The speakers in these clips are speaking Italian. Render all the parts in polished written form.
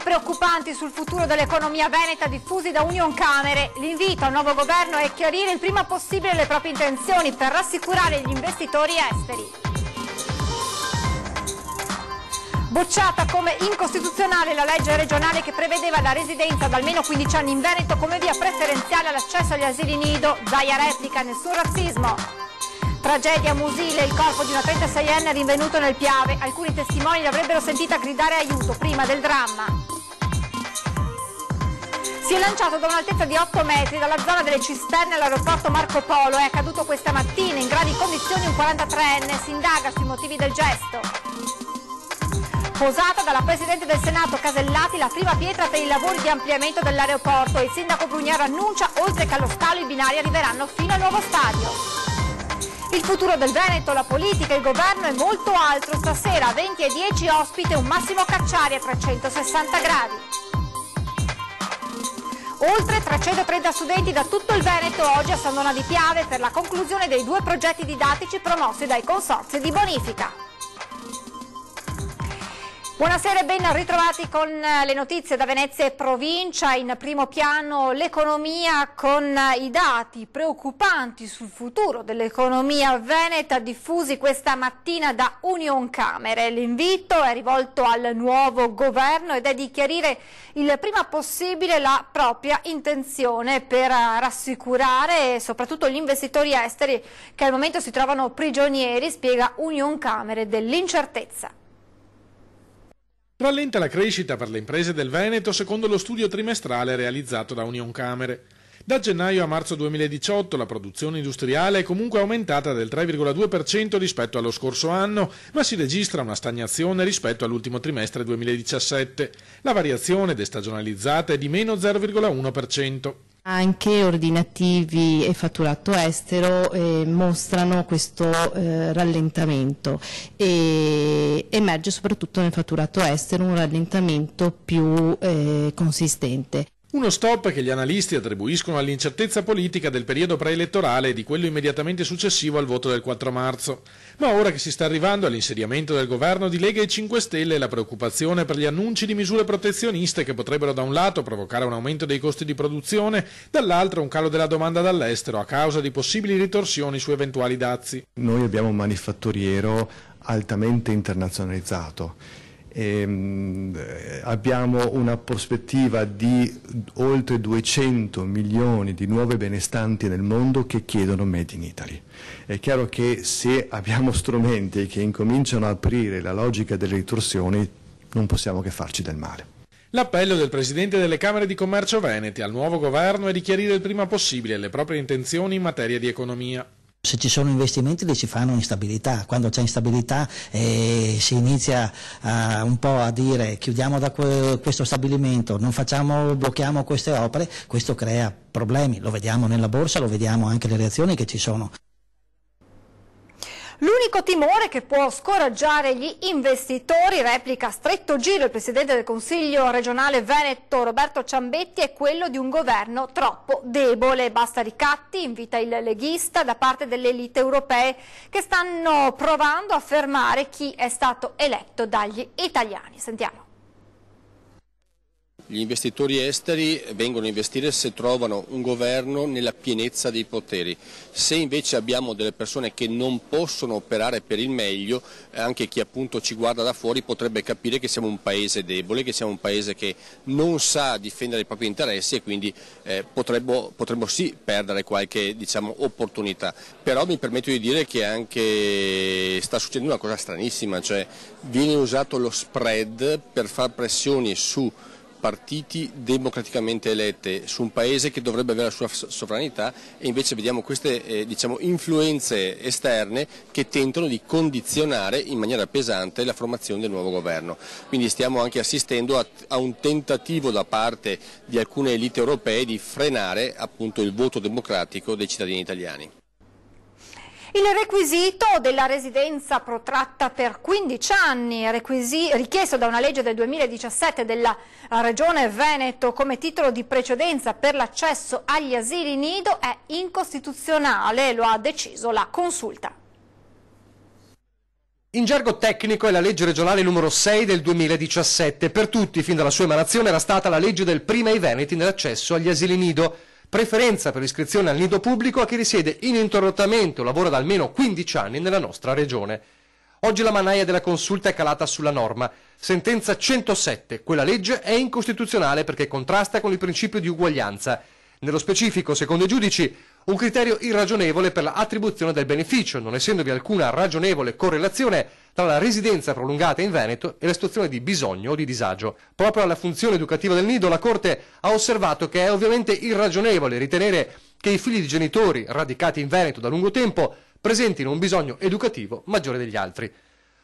preoccupanti sul futuro dell'economia veneta diffusi da Unioncamere. L'invito al nuovo governo è chiarire il prima possibile le proprie intenzioni per rassicurare gli investitori esteri. Bocciata come incostituzionale la legge regionale che prevedeva la residenza da almeno 15 anni in Veneto come via preferenziale all'accesso agli asili nido. Zaia replica: nessun razzismo. Tragedia Musile, il corpo di una 36enne rinvenuto nel Piave. Alcuni testimoni l'avrebbero sentita gridare aiuto prima del dramma. Si è lanciato da un'altezza di 8 metri dalla zona delle cisterne all'aeroporto Marco Polo. È accaduto questa mattina in gravi condizioni un 43enne. Si indaga sui motivi del gesto. Posata dalla Presidente del Senato Casellati la prima pietra per i lavori di ampliamento dell'aeroporto. Il sindaco Brugnaro annuncia, oltre che allo scalo, i binari arriveranno fino al nuovo stadio. Il futuro del Veneto, la politica, il governo e molto altro. Stasera a 20 e 10 ospite un Massimo Cacciari a 360 gradi. Oltre 330 studenti da tutto il Veneto oggi a San Donà di Piave per la conclusione dei 2 progetti didattici promossi dai consorzi di bonifica. Buonasera e ben ritrovati con le notizie da Venezia e provincia. In primo piano l'economia con i dati preoccupanti sul futuro dell'economia veneta diffusi questa mattina da Unioncamere. L'invito è rivolto al nuovo governo ed è di chiarire il prima possibile la propria intenzione per rassicurare soprattutto gli investitori esteri che al momento si trovano prigionieri, spiega Unioncamere, dell'incertezza. Rallenta la crescita per le imprese del Veneto secondo lo studio trimestrale realizzato da Unioncamere. Da gennaio a marzo 2018 la produzione industriale è comunque aumentata del 3,2% rispetto allo scorso anno, ma si registra una stagnazione rispetto all'ultimo trimestre 2017. La variazione destagionalizzata è di meno 0,1%. Anche ordinativi e fatturato estero mostrano questo rallentamento e emerge soprattutto nel fatturato estero un rallentamento più consistente. Uno stop che gli analisti attribuiscono all'incertezza politica del periodo preelettorale e di quello immediatamente successivo al voto del 4 marzo. Ma ora che si sta arrivando all'insediamento del governo di Lega e 5 Stelle, la preoccupazione per gli annunci di misure protezioniste che potrebbero da un lato provocare un aumento dei costi di produzione, dall'altro un calo della domanda dall'estero a causa di possibili ritorsioni su eventuali dazi. Noi abbiamo un manifatturiero altamente internazionalizzato. Abbiamo una prospettiva di oltre 200 milioni di nuove benestanti nel mondo che chiedono Made in Italy. È chiaro che se abbiamo strumenti che incominciano a aprire la logica delle ritorsioni non possiamo che farci del male. L'appello del Presidente delle Camere di Commercio Venete al nuovo governo è di chiarire il prima possibile le proprie intenzioni in materia di economia. Se ci sono investimenti li si fanno instabilità, quando c'è instabilità si inizia un po' a dire chiudiamo da questo stabilimento, non facciamo, blocchiamo queste opere, questo crea problemi, lo vediamo nella borsa, lo vediamo anche le reazioni che ci sono. L'unico timore che può scoraggiare gli investitori, replica a stretto giro il Presidente del Consiglio regionale Veneto Roberto Ciambetti, è quello di un governo troppo debole. Basta ricatti, invita il leghista, da parte delle elite europee che stanno provando a fermare chi è stato eletto dagli italiani. Sentiamo. Gli investitori esteri vengono a investire se trovano un governo nella pienezza dei poteri. Se invece abbiamo delle persone che non possono operare per il meglio, anche chi appunto ci guarda da fuori potrebbe capire che siamo un paese debole, che siamo un paese che non sa difendere i propri interessi e quindi potremmo sì perdere qualche opportunità. Però mi permetto di dire che anche sta succedendo una cosa stranissima, cioè viene usato lo spread per far pressioni su partiti democraticamente elette su un paese che dovrebbe avere la sua sovranità e invece vediamo queste influenze esterne che tentano di condizionare in maniera pesante la formazione del nuovo governo. Quindi stiamo anche assistendo a un tentativo da parte di alcune elite europee di frenare appunto il voto democratico dei cittadini italiani. Il requisito della residenza protratta per 15 anni, richiesto da una legge del 2017 della Regione Veneto come titolo di precedenza per l'accesso agli asili nido, è incostituzionale, lo ha deciso la Consulta. In gergo tecnico è la legge regionale numero 6 del 2017. Per tutti, fin dalla sua emanazione, era stata la legge del prima ai veneti nell'accesso agli asili nido. Preferenza per l'iscrizione al nido pubblico a chi risiede ininterrottamente o lavora da almeno 15 anni nella nostra regione. Oggi la mannaia della consulta è calata sulla norma. Sentenza 107. Quella legge è incostituzionale perché contrasta con il principio di uguaglianza. Nello specifico, secondo i giudici, un criterio irragionevole per l'attribuzione del beneficio, non essendovi alcuna ragionevole correlazione tra la residenza prolungata in Veneto e la situazione di bisogno o di disagio. Proprio alla funzione educativa del nido, la Corte ha osservato che è ovviamente irragionevole ritenere che i figli di genitori radicati in Veneto da lungo tempo presentino un bisogno educativo maggiore degli altri.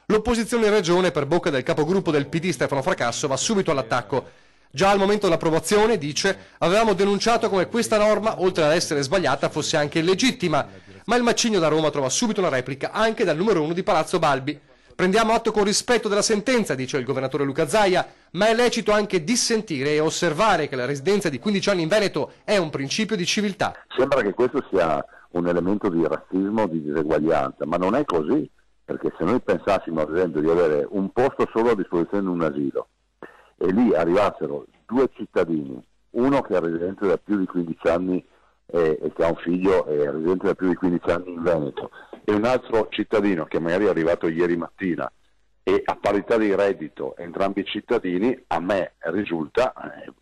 L'opposizione in regione, per bocca del capogruppo del PD Stefano Fracasso, va subito all'attacco. Già al momento dell'approvazione, dice, avevamo denunciato come questa norma, oltre ad essere sbagliata, fosse anche illegittima, ma il macigno da Roma trova subito una replica anche dal numero 1 di Palazzo Balbi. Prendiamo atto con rispetto della sentenza, dice il governatore Luca Zaia, ma è lecito anche dissentire e osservare che la residenza di 15 anni in Veneto è un principio di civiltà. Sembra che questo sia un elemento di razzismo, di diseguaglianza, ma non è così, perché se noi pensassimo ad esempio di avere un posto solo a disposizione in un asilo, e lì arrivassero 2 cittadini, uno che è residente da più di 15 anni e che ha un figlio è residente da più di 15 anni in Veneto, e un altro cittadino che magari è arrivato ieri mattina e a parità di reddito entrambi cittadini, a me risulta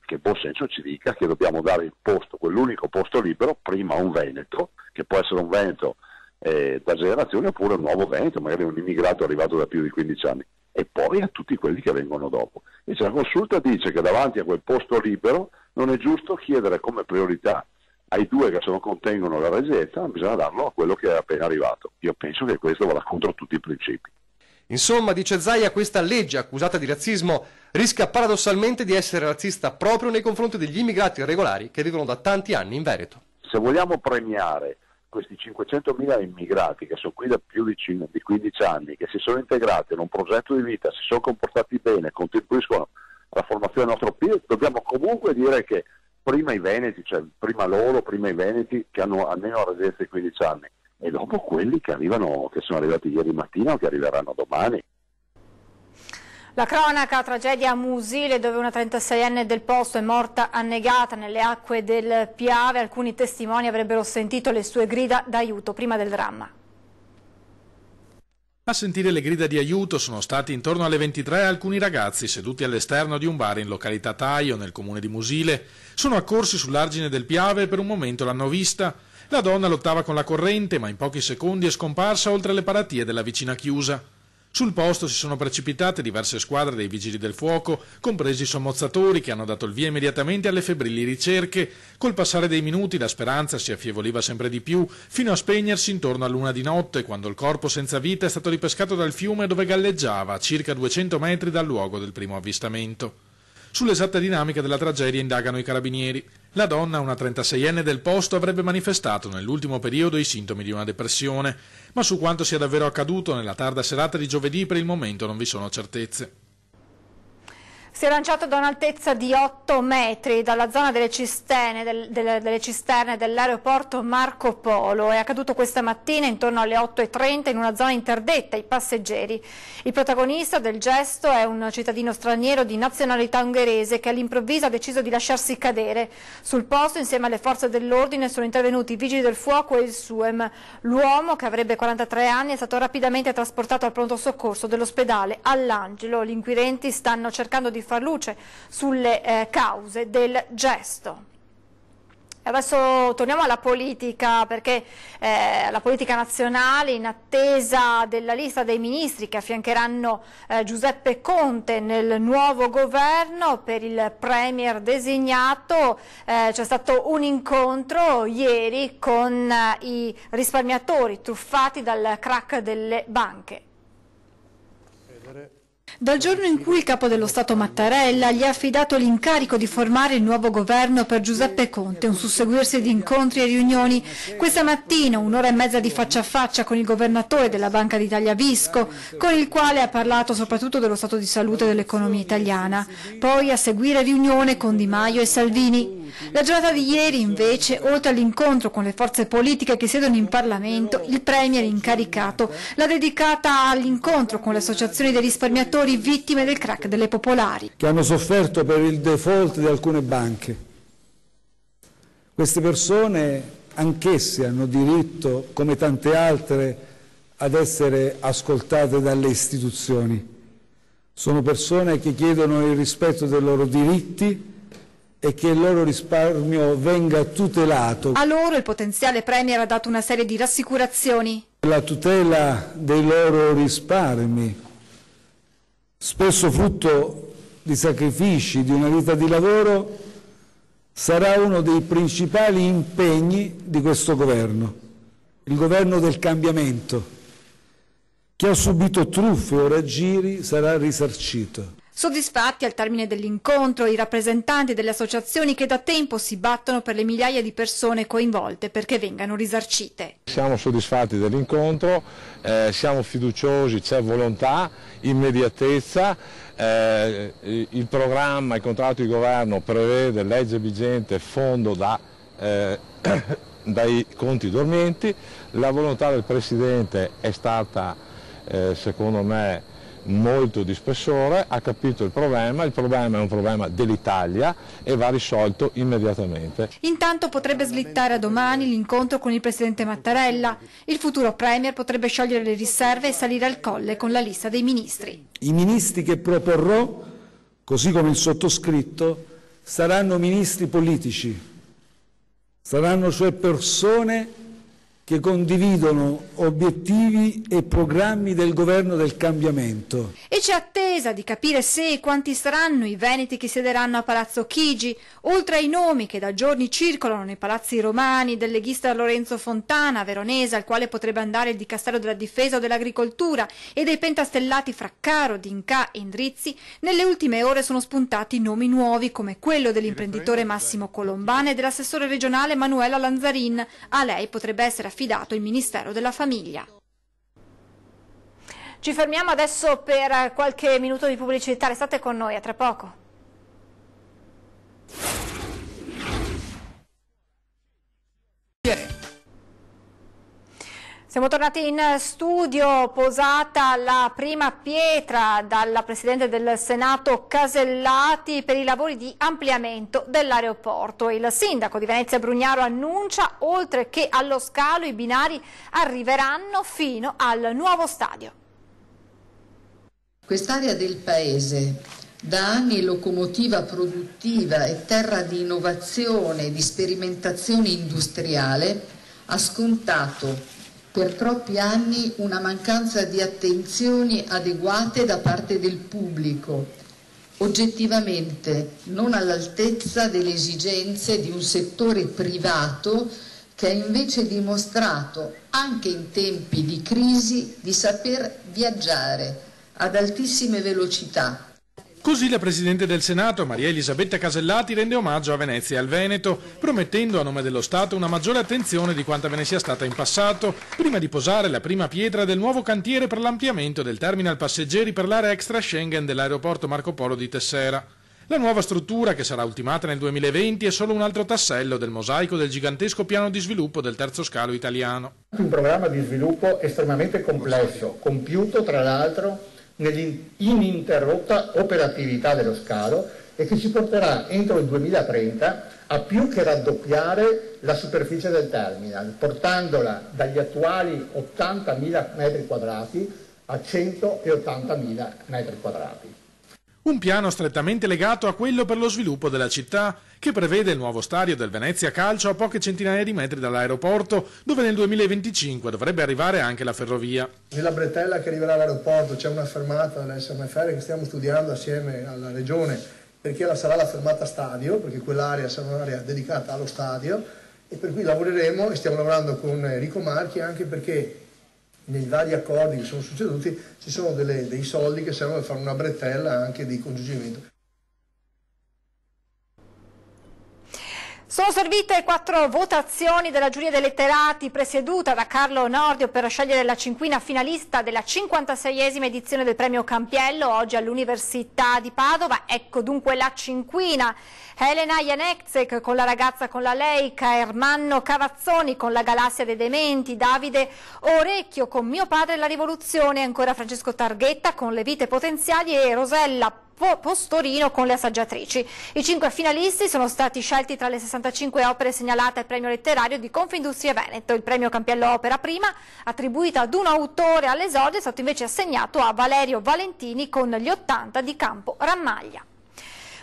che buon senso ci dica che dobbiamo dare il posto, quell'unico posto libero, prima a un veneto, che può essere un veneto da generazione oppure un nuovo veneto, magari un immigrato arrivato da più di 15 anni, e poi a tutti quelli che vengono dopo. Invece la consulta dice che davanti a quel posto libero non è giusto chiedere come priorità ai 2 che se non contengono la residenza, ma bisogna darlo a quello che è appena arrivato. Io penso che questo vada contro tutti i principi. Insomma, dice Zaia, questa legge accusata di razzismo rischia paradossalmente di essere razzista proprio nei confronti degli immigrati irregolari che vivono da tanti anni in Veneto. Se vogliamo premiare questi 500.000 immigrati che sono qui da più di 15 anni, che si sono integrati in un progetto di vita, si sono comportati bene, contribuiscono alla formazione del nostro PIL, dobbiamo comunque dire che prima i veneti, cioè prima loro, prima i veneti che hanno almeno la residenza di 15 anni, e dopo quelli che arrivano, che sono arrivati ieri mattina o che arriveranno domani. La cronaca, tragedia a Musile, dove una 36enne del posto è morta annegata nelle acque del Piave. Alcuni testimoni avrebbero sentito le sue grida d'aiuto prima del dramma. A sentire le grida di aiuto sono stati intorno alle 23 alcuni ragazzi seduti all'esterno di un bar in località Taio, nel comune di Musile. Sono accorsi sull'argine del Piave e per un momento l'hanno vista. La donna lottava con la corrente, ma in pochi secondi è scomparsa oltre le paratie della vicina chiusa. Sul posto si sono precipitate diverse squadre dei vigili del fuoco, compresi i sommozzatori che hanno dato il via immediatamente alle febbrili ricerche. Col passare dei minuti la speranza si affievoliva sempre di più, fino a spegnersi intorno all'1 di notte, quando il corpo senza vita è stato ripescato dal fiume dove galleggiava, a circa 200 metri dal luogo del primo avvistamento. Sull'esatta dinamica della tragedia indagano i carabinieri. La donna, una 36enne del posto, avrebbe manifestato nell'ultimo periodo i sintomi di una depressione, ma su quanto sia davvero accaduto nella tarda serata di giovedì per il momento non vi sono certezze. Si è lanciato da un'altezza di 8 metri dalla zona delle cisterne dell'aeroporto Marco Polo. È accaduto questa mattina intorno alle 8:30 in una zona interdetta ai passeggeri. Il protagonista del gesto è un cittadino straniero di nazionalità ungherese che all'improvviso ha deciso di lasciarsi cadere. Sul posto, insieme alle forze dell'ordine, sono intervenuti i vigili del fuoco e il SUEM. L'uomo, che avrebbe 43 anni, è stato rapidamente trasportato al pronto soccorso dell'ospedale All'Angelo. Gli inquirenti stanno cercando di far luce sulle cause del gesto. Adesso torniamo alla politica, perché la politica nazionale, in attesa della lista dei ministri che affiancheranno Giuseppe Conte nel nuovo governo, per il premier designato c'è stato un incontro ieri con i risparmiatori truffati dal crack delle banche. Dal giorno in cui il capo dello Stato Mattarella gli ha affidato l'incarico di formare il nuovo governo per Giuseppe Conte, un susseguirsi di incontri e riunioni. Questa mattina 1 ora e mezza di faccia a faccia con il governatore della Banca d'Italia Visco, con il quale ha parlato soprattutto dello stato di salute dell'economia italiana. Poi a seguire riunione con Di Maio e Salvini. La giornata di ieri, invece, oltre all'incontro con le forze politiche che siedono in Parlamento, il Premier incaricato l'ha dedicata all'incontro con le associazioni dei risparmiatori vittime del crack delle popolari, che hanno sofferto per il default di alcune banche. Queste persone, anch'esse, hanno diritto, come tante altre, ad essere ascoltate dalle istituzioni. Sono persone che chiedono il rispetto dei loro diritti e che il loro risparmio venga tutelato. A loro il potenziale Premier ha dato una serie di rassicurazioni. La tutela dei loro risparmi, spesso frutto di sacrifici, di una vita di lavoro, sarà uno dei principali impegni di questo governo, il governo del cambiamento. Chi ha subito truffe o raggiri sarà risarcito. Soddisfatti al termine dell'incontro i rappresentanti delle associazioni che da tempo si battono per le migliaia di persone coinvolte perché vengano risarcite. Siamo soddisfatti dell'incontro, siamo fiduciosi, c'è volontà, immediatezza, il programma, il contratto di governo prevede legge vigente, fondo dai conti dormienti, la volontà del Presidente è stata secondo me molto di spessore, ha capito il problema è un problema dell'Italia e va risolto immediatamente. Intanto potrebbe slittare a domani l'incontro con il Presidente Mattarella. Il futuro Premier potrebbe sciogliere le riserve e salire al colle con la lista dei ministri. I ministri che proporrò, così come il sottoscritto, saranno ministri politici, saranno cioè persone che condividono obiettivi e programmi del governo del cambiamento. E c'è attesa di capire se e quanti saranno i veneti che siederanno a Palazzo Chigi, oltre ai nomi che da giorni circolano nei palazzi romani, del leghista Lorenzo Fontana, veronese, al quale potrebbe andare il Dicastero della Difesa o dell'Agricoltura, e dei pentastellati Fraccaro, D'Incà e Indrizzi. Nelle ultime ore sono spuntati nomi nuovi come quello dell'imprenditore Massimo Colombana e dell'assessore regionale Manuela Lanzarin. A lei potrebbe essere affidato il Ministero della Famiglia. Ci fermiamo adesso per qualche minuto di pubblicità, restate con noi, a tra poco. Siamo tornati in studio, posata la prima pietra dalla Presidente del Senato Casellati per i lavori di ampliamento dell'aeroporto. Il sindaco di Venezia Brugnaro annuncia, oltre che allo scalo, i binari arriveranno fino al nuovo stadio. Quest'area del paese, da anni locomotiva produttiva e terra di innovazione e di sperimentazione industriale, ha scontato per troppi anni una mancanza di attenzioni adeguate da parte del pubblico, oggettivamente non all'altezza delle esigenze di un settore privato che ha invece dimostrato, anche in tempi di crisi, di saper viaggiare ad altissime velocità. Così la Presidente del Senato, Maria Elisabetta Casellati, rende omaggio a Venezia e al Veneto, promettendo a nome dello Stato una maggiore attenzione di quanta ve ne sia stata in passato, prima di posare la prima pietra del nuovo cantiere per l'ampliamento del terminal passeggeri per l'area extra Schengen dell'aeroporto Marco Polo di Tessera. La nuova struttura, che sarà ultimata nel 2020, è solo un altro tassello del mosaico del gigantesco piano di sviluppo del terzo scalo italiano. Un programma di sviluppo estremamente complesso, compiuto tra l'altro nell'ininterrotta operatività dello scalo e che ci porterà entro il 2030 a più che raddoppiare la superficie del terminal, portandola dagli attuali 80.000 metri quadrati a 180.000 metri quadrati. Un piano strettamente legato a quello per lo sviluppo della città, che prevede il nuovo stadio del Venezia Calcio a poche centinaia di metri dall'aeroporto, dove nel 2025 dovrebbe arrivare anche la ferrovia. Nella bretella che arriverà all'aeroporto c'è una fermata dell'SMFR che stiamo studiando assieme alla Regione, perché sarà la fermata stadio, perché quell'area sarà un'area dedicata allo stadio, e per cui lavoreremo e stiamo lavorando con Enrico Marchi, anche perché nei vari accordi che sono succeduti ci sono dei soldi che servono per fare una bretella anche di congiungimento. Sono servite 4 votazioni della giuria dei letterati presieduta da Carlo Nordio per scegliere la cinquina finalista della 56esima edizione del premio Campiello, oggi all'Università di Padova. Ecco dunque la cinquina: Elena Janecek con La ragazza con la Leica, Ermanno Cavazzoni con La galassia dei dementi, Davide Orecchio con Mio padre e la rivoluzione, ancora Francesco Targhetta con Le vite potenziali e Rosella Postorino con Le assaggiatrici. I 5 finalisti sono stati scelti tra le 65 opere segnalate al premio letterario di Confindustria Veneto. Il premio Campiello Opera Prima, attribuito ad un autore all'esordio, è stato invece assegnato a Valerio Valentini con Gli 80 di Campo Rammaglia.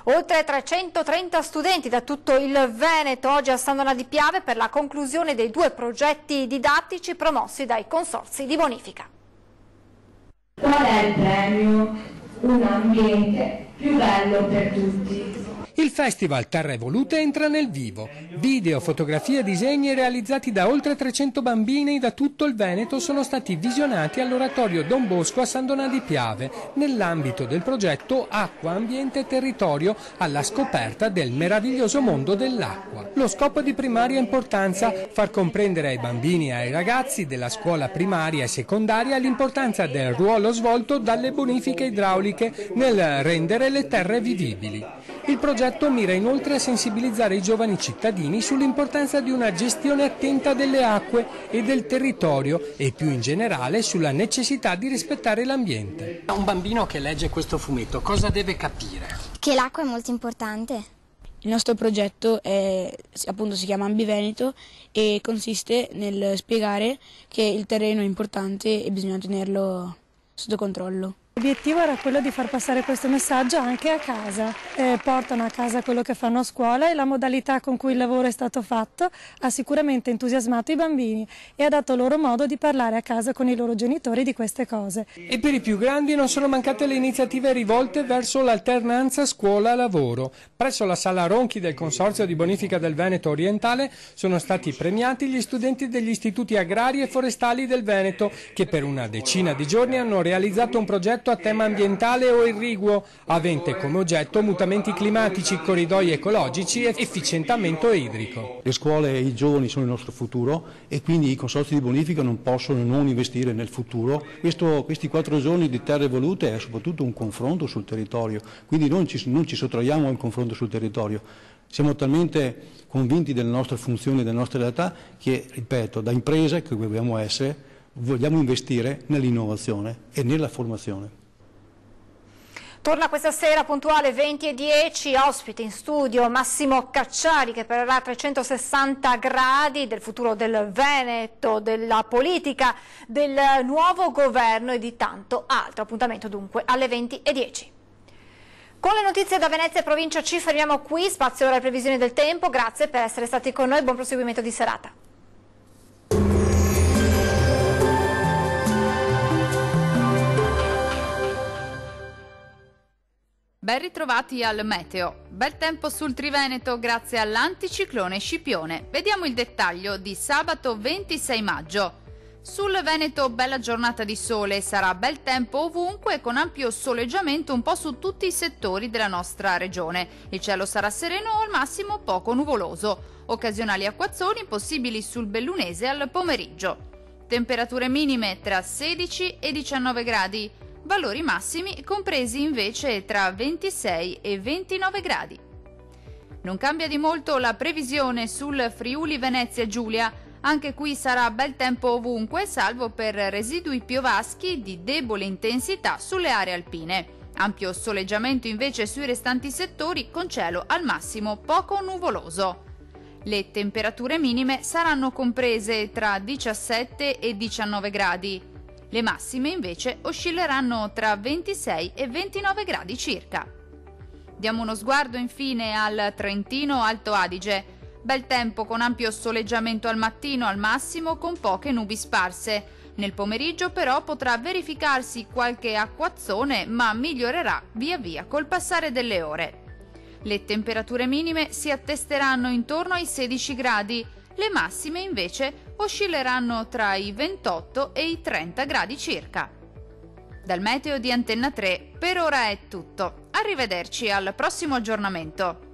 Oltre 330 studenti da tutto il Veneto oggi a San Donà di Piave per la conclusione dei 2 progetti didattici promossi dai consorzi di bonifica. Qual è il premio? Un ambiente più bello per tutti. Il Festival Terre Evolute entra nel vivo. Video, fotografie e disegni realizzati da oltre 300 bambini da tutto il Veneto sono stati visionati all'Oratorio Don Bosco a San Donà di Piave, nell'ambito del progetto Acqua, Ambiente e Territorio alla scoperta del meraviglioso mondo dell'acqua. Lo scopo di primaria importanza: far comprendere ai bambini e ai ragazzi della scuola primaria e secondaria l'importanza del ruolo svolto dalle bonifiche idrauliche nel rendere le terre vivibili. Il progetto mira inoltre a sensibilizzare i giovani cittadini sull'importanza di una gestione attenta delle acque e del territorio e più in generale sulla necessità di rispettare l'ambiente. Un bambino che legge questo fumetto cosa deve capire? Che l'acqua è molto importante. Il nostro progetto appunto si chiama Ambiveneto e consiste nel spiegare che il terreno è importante e bisogna tenerlo sotto controllo. L'obiettivo era quello di far passare questo messaggio anche a casa, portano a casa quello che fanno a scuola e la modalità con cui il lavoro è stato fatto ha sicuramente entusiasmato i bambini e ha dato loro modo di parlare a casa con i loro genitori di queste cose. E per i più grandi non sono mancate le iniziative rivolte verso l'alternanza scuola-lavoro. Presso la Sala Ronchi del Consorzio di Bonifica del Veneto Orientale sono stati premiati gli studenti degli istituti agrari e forestali del Veneto che per una decina di giorni hanno realizzato un progetto a tema ambientale o irriguo, avente come oggetto mutamenti climatici, corridoi ecologici e efficientamento idrico. Le scuole e i giovani sono il nostro futuro e quindi i consorzi di bonifica non possono non investire nel futuro. Questi 4 giorni di Terre Evolute è soprattutto un confronto sul territorio, quindi non ci sottraiamo al confronto sul territorio. Siamo talmente convinti delle nostre funzioni e delle nostre realtà che, ripeto, da impresa che dobbiamo essere, vogliamo investire nell'innovazione e nella formazione. Torna questa sera puntuale 20:10, ospite in studio Massimo Cacciari che parlerà a 360 gradi del futuro del Veneto, della politica, del nuovo governo e di tanto altro. Appuntamento dunque alle 20:10. Con le notizie da Venezia e provincia ci fermiamo qui, spazio ora alle previsioni del tempo, grazie per essere stati con noi, buon proseguimento di serata. Ben ritrovati al meteo. Bel tempo sul Triveneto grazie all'anticiclone Scipione. Vediamo il dettaglio di sabato 26 maggio. Sul Veneto bella giornata di sole, sarà bel tempo ovunque con ampio soleggiamento un po' su tutti i settori della nostra regione. Il cielo sarà sereno o al massimo poco nuvoloso. Occasionali acquazzoni possibili sul Bellunese al pomeriggio. Temperature minime tra 16 e 19 gradi. Valori massimi compresi invece tra 26 e 29 gradi. Non cambia di molto la previsione sul Friuli Venezia Giulia, anche qui sarà bel tempo ovunque salvo per residui piovaschi di debole intensità sulle aree alpine. Ampio soleggiamento invece sui restanti settori con cielo al massimo poco nuvoloso. Le temperature minime saranno comprese tra 17 e 19 gradi. Le massime invece oscilleranno tra 26 e 29 gradi circa. Diamo uno sguardo infine al Trentino Alto Adige. Bel tempo con ampio soleggiamento al mattino al massimo con poche nubi sparse. Nel pomeriggio però potrà verificarsi qualche acquazzone ma migliorerà via via col passare delle ore. Le temperature minime si attesteranno intorno ai 16 gradi. Le massime invece oscilleranno tra i 28 e i 30 gradi circa. Dal meteo di Antenna 3 per ora è tutto. Arrivederci al prossimo aggiornamento.